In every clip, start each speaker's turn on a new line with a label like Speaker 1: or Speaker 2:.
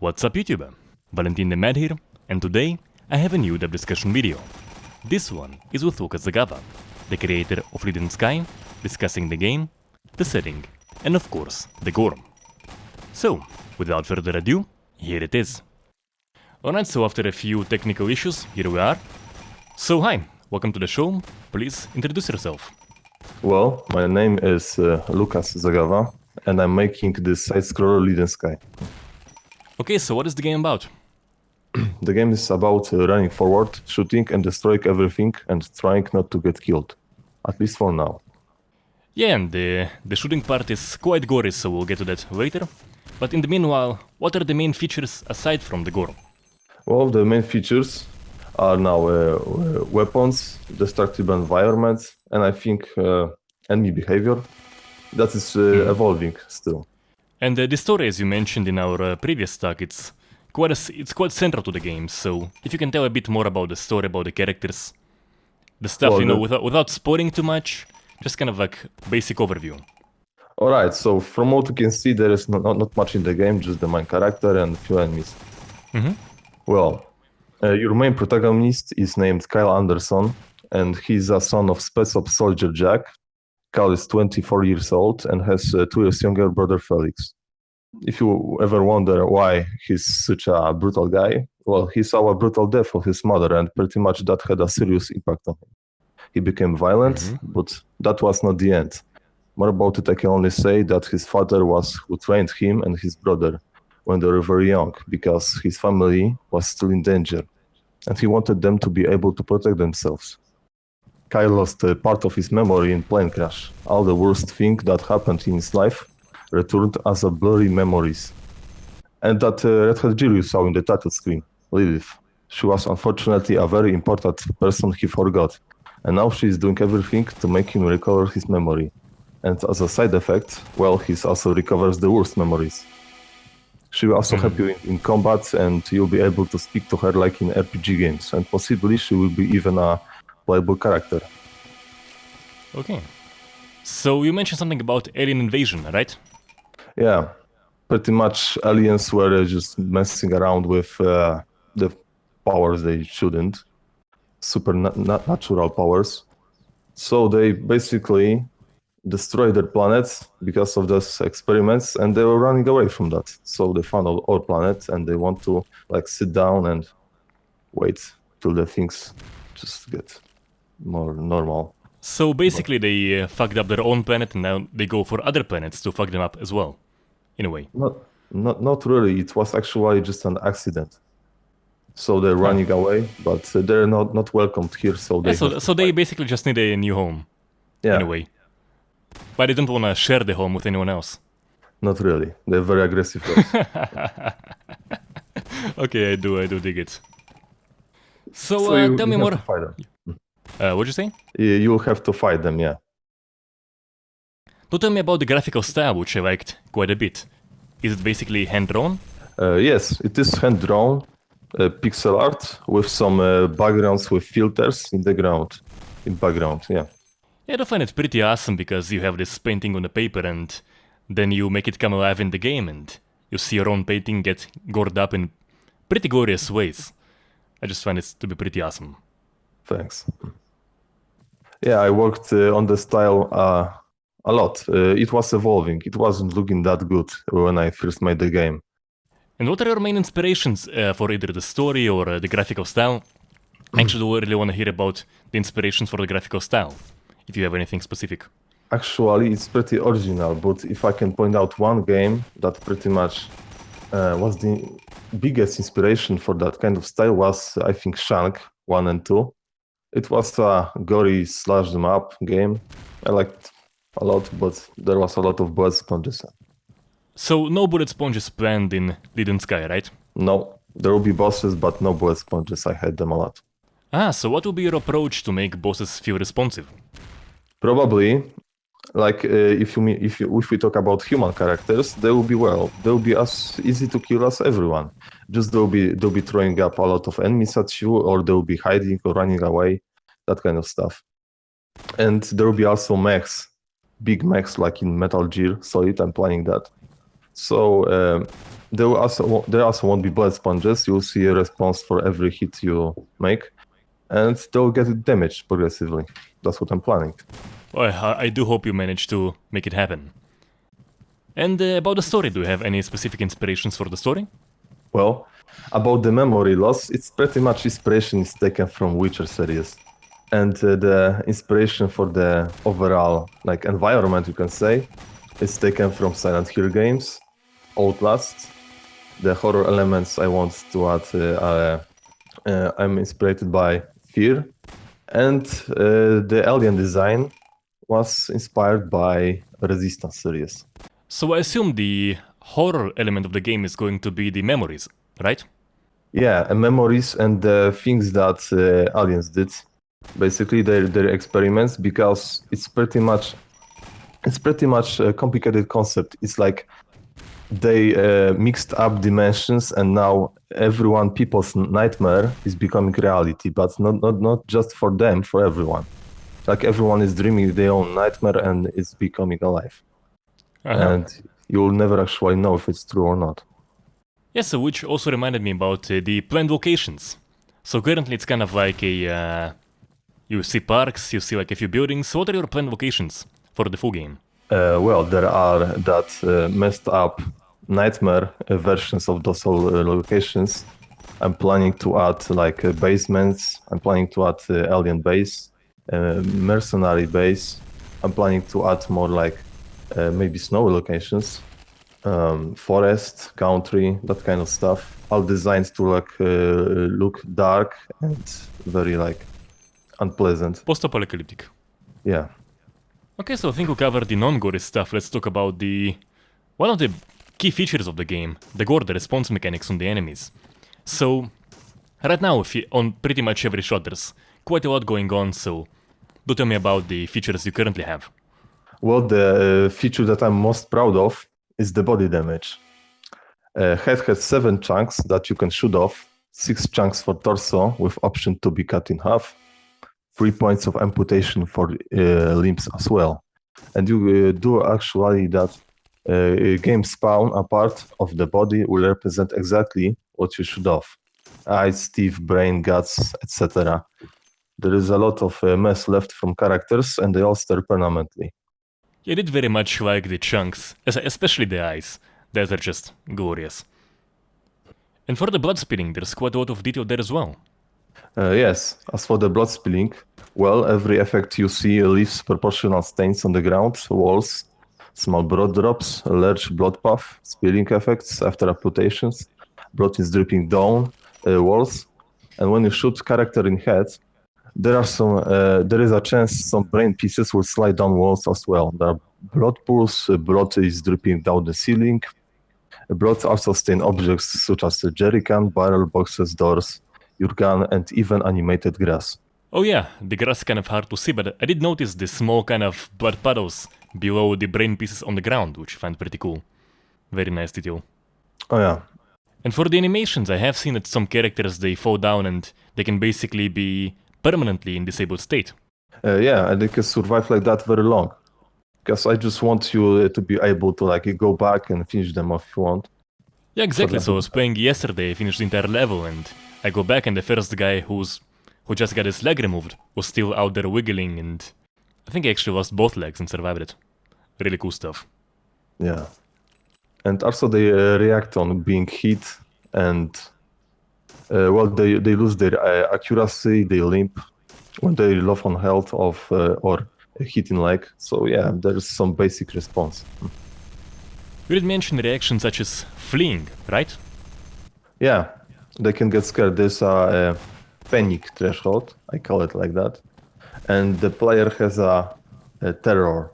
Speaker 1: What's up YouTube? Valentin the Mad here, and today I have a new dev discussion video. This one is with Łukasz Zagawa, the creator of Leaden Sky, discussing the game, the setting, and of course, the gore. So, without further ado, here it is. Alright, so after a few technical issues, here we are. So hi, welcome to the show, please introduce yourself.
Speaker 2: Well, my name is Lukasz Zagawa, and I'm making this side-scroller Leaden Sky.
Speaker 1: Okay, so what is the game about?
Speaker 2: The game is about running forward, shooting and destroying everything and trying not to get killed. At least for now.
Speaker 1: Yeah, and the shooting part is quite gory, so we'll get to that later. But in the meanwhile, what are the main features aside from the gore?
Speaker 2: Well, the main features are now weapons, destructive environments, and I think enemy behavior. That is evolving still.
Speaker 1: And the story, as you mentioned in our previous talk, it's quite central to the game. So if you can tell a bit more about the story, about the characters, the stuff,
Speaker 2: Well,
Speaker 1: without spoiling too much, just kind of like basic overview.
Speaker 2: Alright, so from what you can see, there is not much in the game, just the main character and a few enemies.
Speaker 1: Mhm.
Speaker 2: Well, your main protagonist is named Kyle Anderson, and he's a son of Spec Ops Soldier Jack. Kyle is 24 years old and has 2 years younger brother Felix. If you ever wonder why he's such a brutal guy, well, he saw a brutal death of his mother, and pretty much that had a serious impact on him. He became violent, but that was not the end. More about it, I can only say that his father was who trained him and his brother when they were very young, because his family was still in danger, and he wanted them to be able to protect themselves. Kyle lost part of his memory in plane crash. All the worst thing that happened in his life returned as a blurry memories. And that redhead girl you saw in the title screen, Lilith, she was unfortunately a very important person he forgot, and now she is doing everything to make him recover his memory. And as a side effect, well, he also recovers the worst memories. She will also help you in combat, and you'll be able to speak to her like in RPG games, and possibly she will be even a playable character.
Speaker 1: Okay. So you mentioned something about alien invasion, right?
Speaker 2: Yeah, pretty much aliens were just messing around with the powers they shouldn't, supernatural powers. So they basically destroyed their planets because of those experiments, and they were running away from that. So they found our planet, and they want to like sit down and wait till the things just get more normal.
Speaker 1: So basically they fucked up their own planet and now they go for other planets to fuck them up as well, in a way.
Speaker 2: Not really. It was actually just an accident. So they're running away, but they're not welcomed here. So they
Speaker 1: So they basically just need a new home, in a way. But they don't want to share the home with anyone else.
Speaker 2: Not really. They're very aggressive.
Speaker 1: Okay, I do dig it. So,
Speaker 2: So
Speaker 1: tell me
Speaker 2: you
Speaker 1: more.
Speaker 2: have to fight them.
Speaker 1: What'd you say?
Speaker 2: You'll have to fight them, yeah.
Speaker 1: So tell me about the graphical style, which I liked quite a bit. Is it basically hand-drawn?
Speaker 2: Yes, it is hand-drawn pixel art with some backgrounds with filters in the background, yeah.
Speaker 1: Yeah, I find it pretty awesome because you have this painting on the paper and then you make it come alive in the game and you see your own painting get gored up in pretty glorious ways. I just find it to be pretty awesome.
Speaker 2: Thanks. Yeah, I worked on the style a lot. It was evolving. It wasn't looking that good when I first made the game.
Speaker 1: And what are your main inspirations for either the story or the graphical style? I actually really want to hear about the inspirations for the graphical style, if you have anything specific.
Speaker 2: Actually, it's pretty original, but if I can point out one game that pretty much was the biggest inspiration for that kind of style was, I think, Shank 1 and 2. It was a gory slash them up game. I liked a lot, but there was a lot of bullet sponges.
Speaker 1: So no bullet sponges planned in Leaden Sky, right?
Speaker 2: No, there will be bosses, but no bullet sponges. I had them a lot.
Speaker 1: Ah, so what will be your approach to make bosses feel responsive?
Speaker 2: Probably, like if we talk about human characters, they will be as easy to kill as everyone. Just they'll be throwing up a lot of enemies at you, or they'll be hiding or running away, that kind of stuff. And there will be also mechs, big mechs like in Metal Gear Solid. I'm planning that. So There also won't be blood sponges. You'll see a response for every hit you make, and they'll get damaged progressively. That's what I'm planning.
Speaker 1: Well, I do hope you manage to make it happen. And about the story, do you have any specific inspirations for the story?
Speaker 2: Well, about the memory loss, it's pretty much inspiration is taken from Witcher series. And the inspiration for the overall environment, you can say, is taken from Silent Hill games, Outlast. The horror elements I want to add, I'm inspired by Fear. And the alien design was inspired by Resistance series.
Speaker 1: So I assume the horror element of the game is going to be the memories, right?
Speaker 2: Yeah, and memories and the things that aliens did. Basically, their experiments, because it's pretty much a complicated concept. It's like they mixed up dimensions, and now people's nightmare is becoming reality, but not just for them, for everyone. Like everyone is dreaming their own nightmare and it's becoming alive. And you'll never actually know if it's true or not.
Speaker 1: Yes, which also reminded me about the planned locations. So currently it's kind of like a... you see parks, you see like a few buildings. What are your planned locations for the full game?
Speaker 2: Well, there are that messed up nightmare versions of those locations. I'm planning to add basements. I'm planning to add alien base, mercenary base. I'm planning to add more maybe snowy locations, forest, country, that kind of stuff. All designed to look dark and very unpleasant.
Speaker 1: Post-apocalyptic.
Speaker 2: Yeah.
Speaker 1: Okay, so I think we covered the non-gore stuff. Let's talk about one of the key features of the game, the gore, the response mechanics on the enemies. So, right now, on pretty much every shot, there's quite a lot going on, so do tell me about the features you currently have.
Speaker 2: Well, the feature that I'm most proud of is the body damage. Head has 7 chunks that you can shoot off, 6 chunks for torso with option to be cut in half, 3 points of amputation for limbs as well. And you do actually that game spawn a part of the body will represent exactly what you shoot off. Eyes, teeth, brain, guts, etc. There is a lot of mess left from characters and they all stir permanently.
Speaker 1: I did very much like the chunks, especially the eyes. Those are just glorious. And for the blood spilling, there's quite a lot of detail there as well.
Speaker 2: Yes, as for the blood spilling, well, every effect you see leaves proportional stains on the ground, walls, small blood drops, large blood path, spilling effects after amputations, blood is dripping down walls, and when you shoot character in head, there is a chance some brain pieces will slide down walls as well. There are blood pools, blood is dripping down the ceiling. Blood also stain objects such as the jerry can, barrel, boxes, doors, your gun, and even animated grass.
Speaker 1: Oh yeah, the grass is kind of hard to see, but I did notice the small kind of blood puddles below the brain pieces on the ground, which I find pretty cool. Very nice detail.
Speaker 2: Oh yeah.
Speaker 1: And for the animations, I have seen that some characters, they fall down and they can basically be permanently in disabled state.
Speaker 2: Yeah, and they can survive like that very long. Because I just want you to be able to go back and finish them off if you want.
Speaker 1: Yeah, exactly. So I was playing yesterday, I finished the entire level, and I go back and the first guy who just got his leg removed was still out there wiggling, and I think he actually lost both legs and survived it. Really cool stuff.
Speaker 2: Yeah. And also they react on being hit, and they lose their accuracy, they limp when they low on health or hitting leg. So yeah, there's some basic response.
Speaker 1: You did mention reactions such as fleeing, right?
Speaker 2: Yeah, they can get scared. There's a panic threshold, I call it like that, and the player has a terror.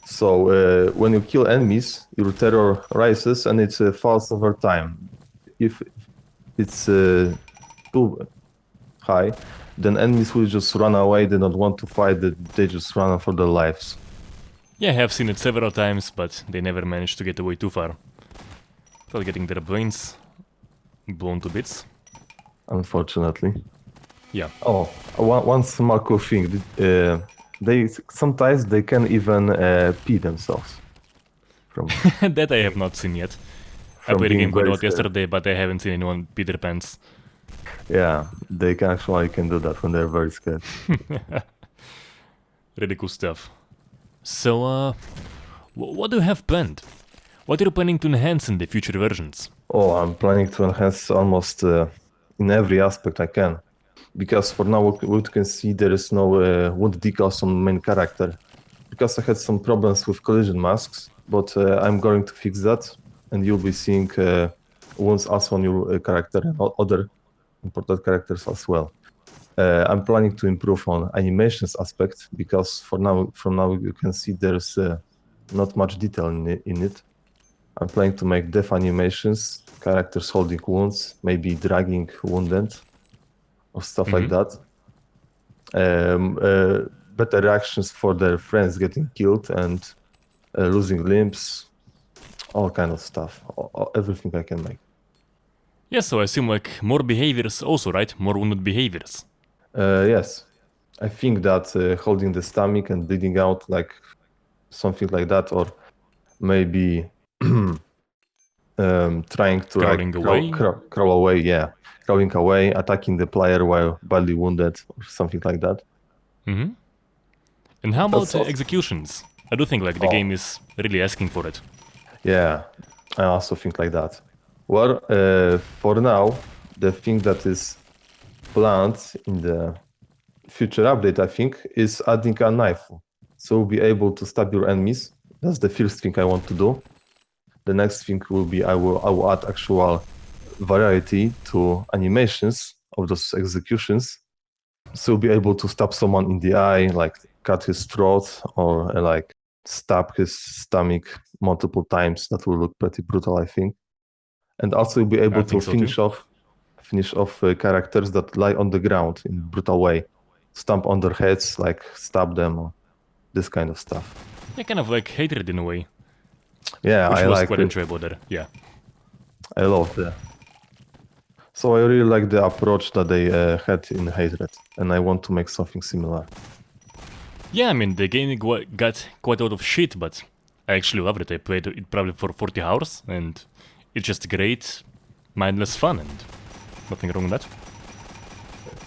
Speaker 2: So when you kill enemies, your terror rises and it falls over time. If it's too high, then enemies will just run away. They don't want to fight. They just run for their lives.
Speaker 1: Yeah, I have seen it several times, but they never managed to get away too far. Without getting their brains blown to bits.
Speaker 2: Unfortunately.
Speaker 1: Yeah.
Speaker 2: Oh, one small cool thing. They sometimes can even pee themselves.
Speaker 1: That I have not seen yet. I played a
Speaker 2: being
Speaker 1: game going
Speaker 2: very
Speaker 1: out
Speaker 2: scared.
Speaker 1: yesterday, but I haven't seen anyone pee their pants.
Speaker 2: Yeah, they can do that when they're very scared.
Speaker 1: Really cool stuff. So, what do you have planned? What are you planning to enhance in the future versions?
Speaker 2: Oh, I'm planning to enhance almost in every aspect I can. Because for now, what you can see, there is no wound decals on main character. Because I had some problems with collision masks, but I'm going to fix that, and you'll be seeing wounds also on your character and other important characters as well. I'm planning to improve on animations aspect because from now you can see there's not much detail in it. I'm planning to make death animations, characters holding wounds, maybe dragging wounded, or stuff like that. Better reactions for their friends getting killed and losing limbs, all kind of stuff, everything I can make.
Speaker 1: Yeah, so I assume like more behaviors also, right? More wounded behaviors.
Speaker 2: Yes, I think that holding the stomach and bleeding out, like something like that, or maybe trying to
Speaker 1: Crawling away?
Speaker 2: crawl away, yeah, crawling away, attacking the player while badly wounded, or something like that.
Speaker 1: And how about
Speaker 2: That's awesome.
Speaker 1: executions? I do think like the game is really asking for it.
Speaker 2: Yeah, I also think like that. Well, for now, the thing that is planned in the future update, I think, is adding a knife. So we'll be able to stab your enemies. That's the first thing I want to do. The next thing will be I will add actual variety to animations of those executions. So we'll be able to stab someone in the eye, like cut his throat, or like stab his stomach multiple times. That will look pretty brutal, I think. And also you'll be able to finish off characters that lie on the ground in brutal way, stomp on their heads, like stab them, or this kind of stuff.
Speaker 1: Yeah, kind of like hatred in a way.
Speaker 2: Yeah,
Speaker 1: which
Speaker 2: I
Speaker 1: was
Speaker 2: like
Speaker 1: quite
Speaker 2: it.
Speaker 1: enjoyable there. Yeah,
Speaker 2: I love that. So I really like the approach that they had in Hatred, and I want to make something similar.
Speaker 1: Yeah, I mean the game got quite a lot of shit, but I actually loved it. I played it probably for 40 hours, and it's just great, mindless fun, and nothing wrong with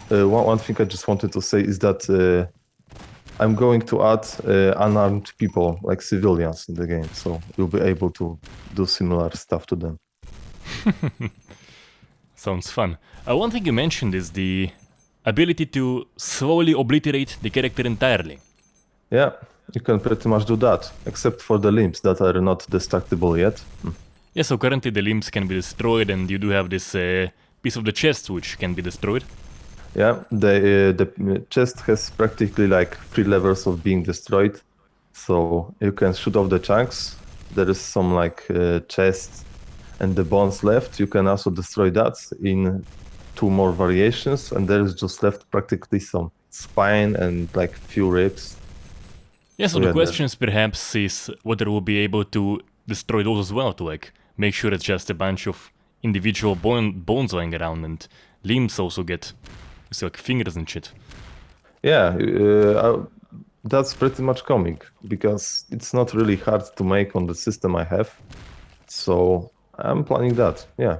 Speaker 1: that.
Speaker 2: One thing I just wanted to say is that I'm going to add unarmed people, like civilians, in the game, so you'll be able to do similar stuff to them.
Speaker 1: Sounds fun. One thing you mentioned is the ability to slowly obliterate the character entirely.
Speaker 2: Yeah, you can pretty much do that, except for the limbs that are not destructible yet.
Speaker 1: Yeah, so currently the limbs can be destroyed, and you do have this piece of the chest which can be destroyed.
Speaker 2: Yeah, the chest has practically like 3 levels of being destroyed, so you can shoot off the chunks. There is some like chest and the bones left. You can also destroy that in 2 more variations, and there is just left practically some spine and like few ribs.
Speaker 1: Yeah, so the question is perhaps is whether we'll be able to destroy those as well, to like make sure it's just a bunch of individual bones lying around, and limbs also get it's like fingers and shit.
Speaker 2: Yeah, that's pretty much coming, because it's not really hard to make on the system I have. So I'm planning that, yeah.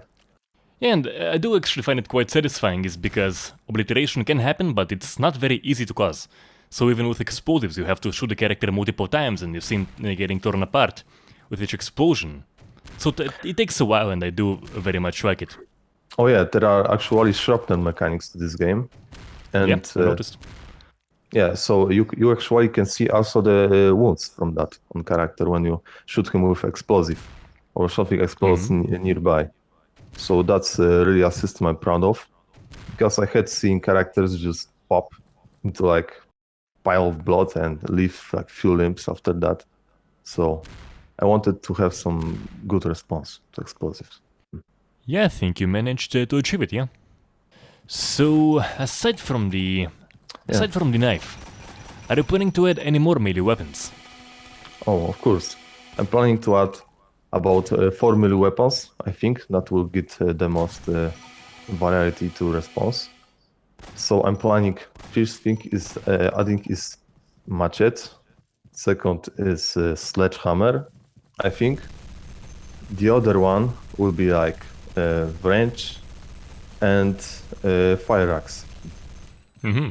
Speaker 1: Yeah, and I do actually find it quite satisfying, is because obliteration can happen, but it's not very easy to cause. So even with explosives, you have to shoot the character multiple times, and you see him getting torn apart with each explosion. So it takes a while, and I do very much like it.
Speaker 2: Oh yeah, there are actually shrapnel mechanics to this game. And
Speaker 1: yeah, I noticed.
Speaker 2: Yeah, so you actually can see also the wounds from that on character when you shoot him with explosive or something explodes nearby. So that's really a system I'm proud of, because I had seen characters just pop into like pile of blood and leave like few limbs after that. So I wanted to have some good response to explosives.
Speaker 1: Yeah, I think you managed to achieve it, yeah. So aside from the knife, are you planning to add any more melee weapons?
Speaker 2: Oh, of course. I'm planning to add about 4 melee weapons. I think that will get the most variety to response. So I'm planning, first thing is adding is machete. Second is sledgehammer, I think. The other one will be like wrench and fire axe.
Speaker 1: Mm-hmm.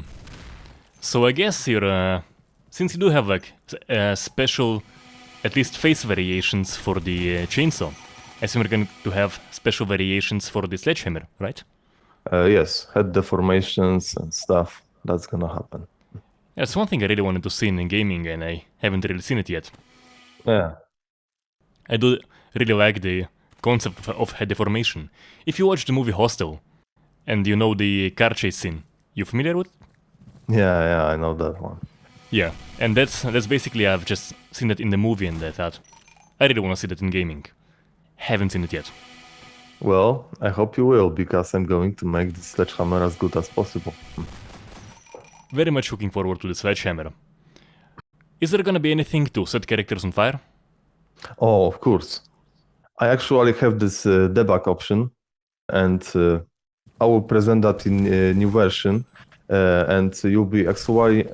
Speaker 1: So I guess you're, since you do have like special, at least face variations for the chainsaw, I assume you're going to have special variations for the sledgehammer, right?
Speaker 2: Yes, head deformations and stuff. That's gonna happen.
Speaker 1: That's one thing I really wanted to see in gaming, and I haven't really seen it yet.
Speaker 2: Yeah.
Speaker 1: I do really like the concept of head deformation. If you watch the movie Hostel, and you know the car chase scene, you familiar with it?
Speaker 2: Yeah, I know that one.
Speaker 1: Yeah, and that's basically, I've just seen it in the movie and I thought, I really want to see that in gaming. Haven't seen it yet.
Speaker 2: Well, I hope you will, because I'm going to make the sledgehammer as good as possible.
Speaker 1: Very much looking forward to the sledgehammer. Is there gonna be anything to set characters on fire?
Speaker 2: Oh, of course. I actually have this debug option, and I will present that in a new version. And you'll be actually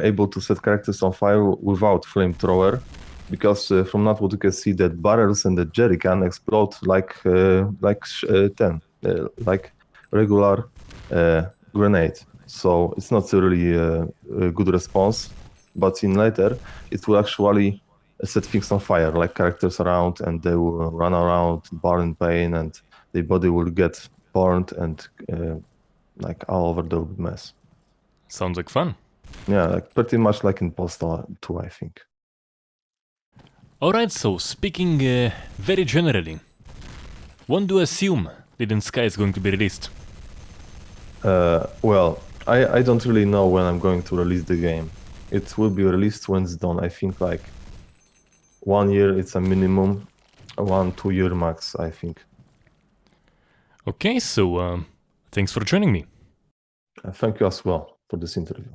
Speaker 2: able to set characters on fire without flamethrower, because from that what you can see that barrels and the jerry can explode like regular grenade. So it's not really a good response, but in later it will actually set things on fire, like characters around, and they will run around, burn in pain, and their body will get burned and like all over the mess.
Speaker 1: Sounds like fun.
Speaker 2: Yeah, like pretty much like in Postal 2, I think.
Speaker 1: Alright, so speaking very generally, when do you assume Leaden Sky is going to be released?
Speaker 2: Well, I don't really know when I'm going to release the game. It will be released when it's done. I think like 1 year it's a minimum, 1-2 year max, I think.
Speaker 1: Okay, so thanks for joining me.
Speaker 2: Thank you as well for this interview.